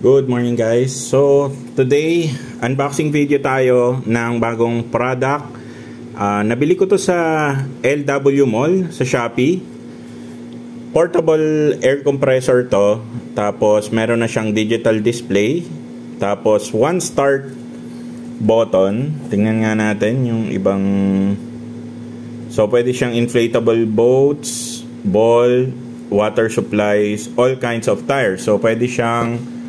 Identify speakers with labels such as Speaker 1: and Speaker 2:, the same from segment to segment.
Speaker 1: Good morning guys. So today unboxing video tayo ng bagong product. Nabili ko to sa LW Mall sa Shopee. Portable air compressor to. Tapos meron na siyang digital display. Tapos one start button. Tingnan nga natin yung ibang. So pwede siyang inflatable boats, ball, water supplies, all kinds of tires. So pwede siyang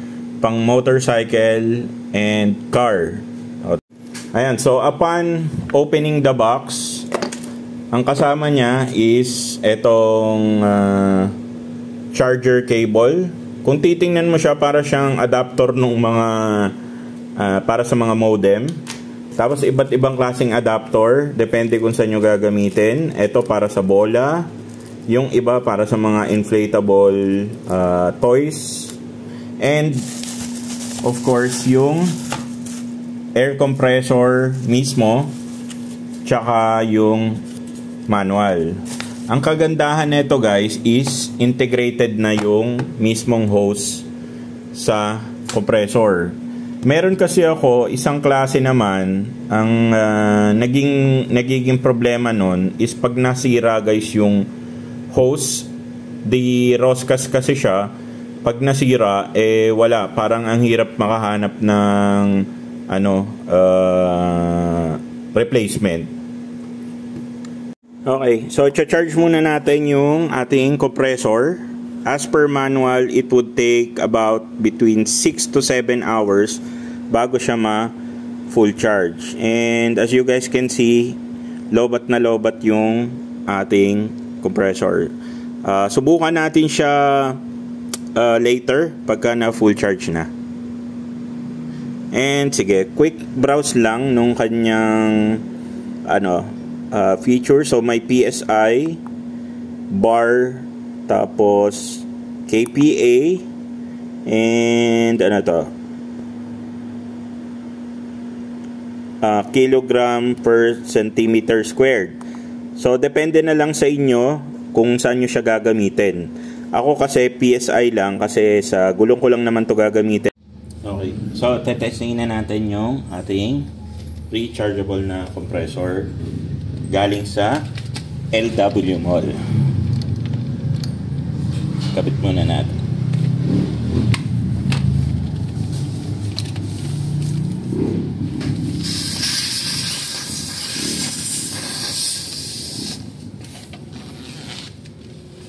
Speaker 1: pang motorcycle and car. Ayan, so upon opening the box, ang kasama niya is etong charger cable. Kung titingnan mo siya, para siyang adapter ng mga para sa mga modem. Tapos iba't ibang klaseng adapter, depende kung saan nyo gagamitin. Ito para sa bola, yung iba para sa mga inflatable toys, and of course yung air compressor mismo, tsaka yung manual. Ang kagandahan nito guys is integrated na yung mismong hose sa compressor. Meron kasi ako isang klase naman, ang nagiging problema nun is pag nasira guys yung hose, di Roscas kasi siya. Pag nasira, wala. Parang ang hirap makahanap ng replacement. Okay, so charge muna natin yung ating compressor. As per manual, it would take about between 6 to 7 hours bago siya full charge. And as you guys can see, lobat na lobat yung ating compressor. Subukan natin siya later pagka na full charge na. And sige, quick browse lang nung kanyang feature. So may PSI bar, tapos KPA, and kilogram per centimeter squared. So depende na lang sa inyo kung saan nyo siya gagamitin. Ako kasi PSI lang, kasi sa gulong ko lang naman to gagamitin. Okay, so tetestingin na natin yung ating rechargeable na compressor galing sa LW Mall. Kabit muna natin.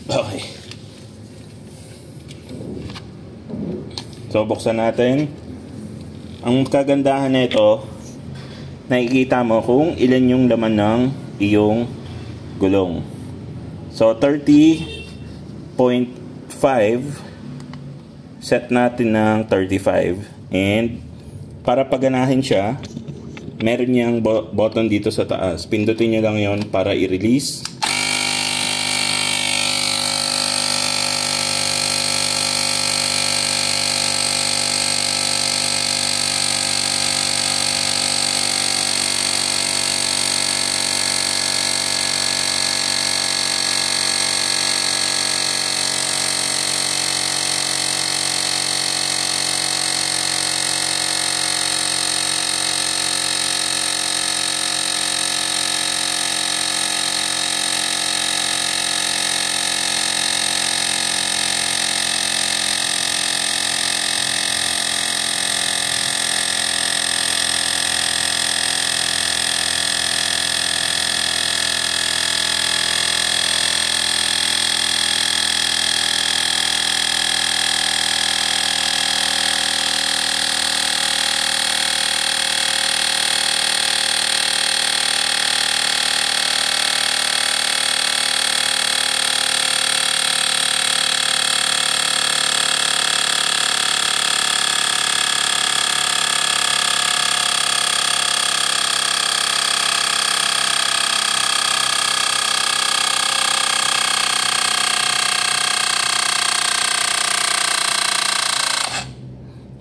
Speaker 1: Okay. So buksan natin. Ang kagandahan nito, nakikita mo kung ilan yung laman ng iyong gulong. So 30.5, set natin ng 35, and para paganahin siya, meron niyang button dito sa taas. Pindutin niyo lang yon para i-release.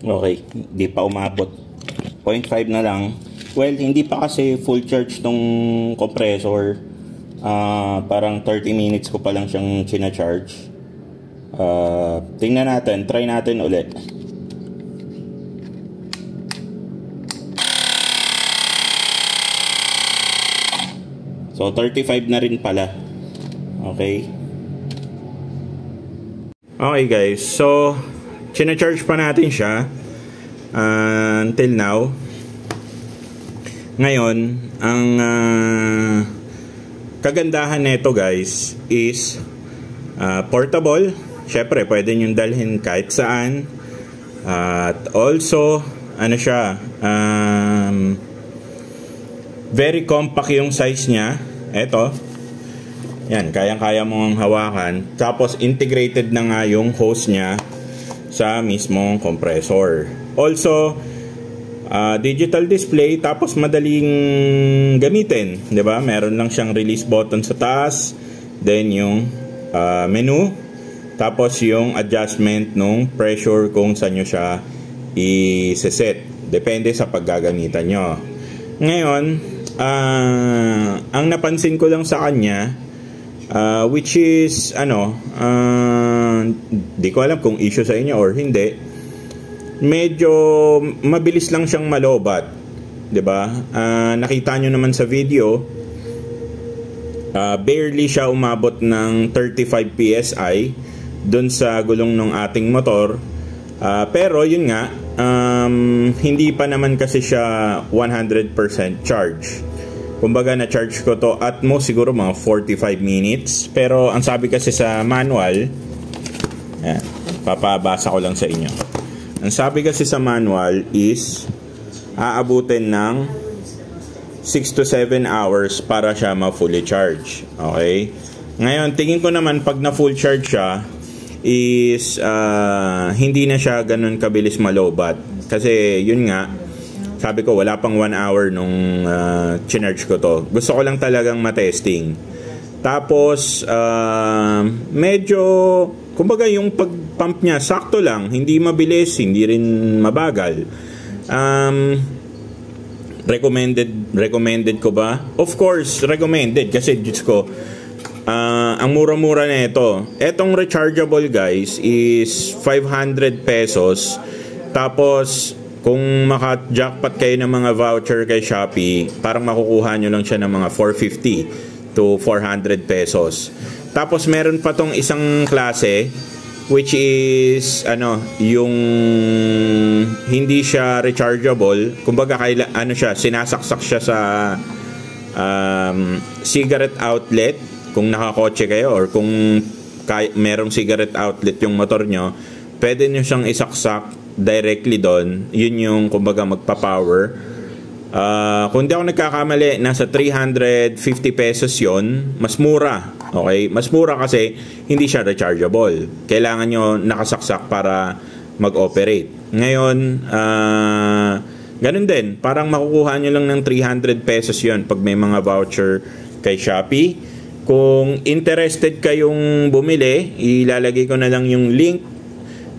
Speaker 1: Okay, hindi pa umabot. 0.5 na lang. Well, hindi pa kasi full charge tong compressor. Parang 30 minutes ko pa lang siyang sina-charge. Tingnan natin, try natin ulit. So 35 na rin pala. Okay. Okay guys, so china-charge pa natin siya until now. Ngayon, ang kagandahan nito guys is portable. Syempre, pwede nyo dalhin kahit saan. At also, ano siya, very compact yung size niya. Ito. Yan, kayang-kaya mong hawakan. Tapos, integrated na nga yung hose niya sa mismong compressor. Also, digital display, tapos madaling gamitin, 'di ba? Meron lang siyang release button sa taas, then yung menu, tapos yung adjustment nung pressure kung saan nyo siya i-set. Depende sa paggagamitan nyo. Ngayon, ang napansin ko lang sa kanya, which is di ko alam kung issue sa inyo or hindi, medyo mabilis lang siyang malobat, 'di ba? Nakita nyo naman sa video, barely siya umabot ng 35 PSI dun sa gulong ng ating motor. Pero yun nga, hindi pa naman kasi siya 100% charge. Kumbaga na-charge ko to at most siguro mga 45 minutes. Pero ang sabi kasi sa manual, papabasa ko lang sa inyo. Ang sabi kasi sa manual is aabutin ng 6 to 7 hours para siya ma-fully charge. Okay? Ngayon, tingin ko naman pag na-full charge siya is hindi na siya ganun kabilis malobat. Kasi yun nga, sabi ko wala pang 1 hour nung chinarge ko to. Gusto ko lang talagang matesting. Tapos, medyo, kumbaga yung pag-pump niya, sakto lang. Hindi mabilis, hindi rin mabagal. Recommended ko ba? Of course, recommended. Kasi, Diyos ko, ang mura-mura na ito. Etong rechargeable, guys, is 500 pesos. Tapos, kung maka-jackpot kayo ng mga voucher kay Shopee, parang makukuha nyo lang siya ng mga 450 to 400 pesos. Tapos meron pa tong isang klase which is yung hindi siya rechargeable. Kumbaga sinasaksak siya sa cigarette outlet kung nakakotse kayo or kung merong cigarette outlet yung motor nyo, pwede nyo siyang isaksak directly doon. Yun yung kumbaga magpa-power. Kung di ako nagkakamali, nasa 350 pesos yon. Mas mura. Okay? Mas mura kasi hindi siya rechargeable. Kailangan nyo nakasaksak para mag-operate. Ngayon, ganun din. Parang makukuha nyo lang ng 300 pesos yon pag may mga voucher kay Shopee. Kung interested kayong bumili, ilalagay ko na lang yung link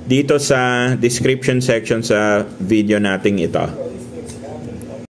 Speaker 1: dito sa description section sa video nating ito.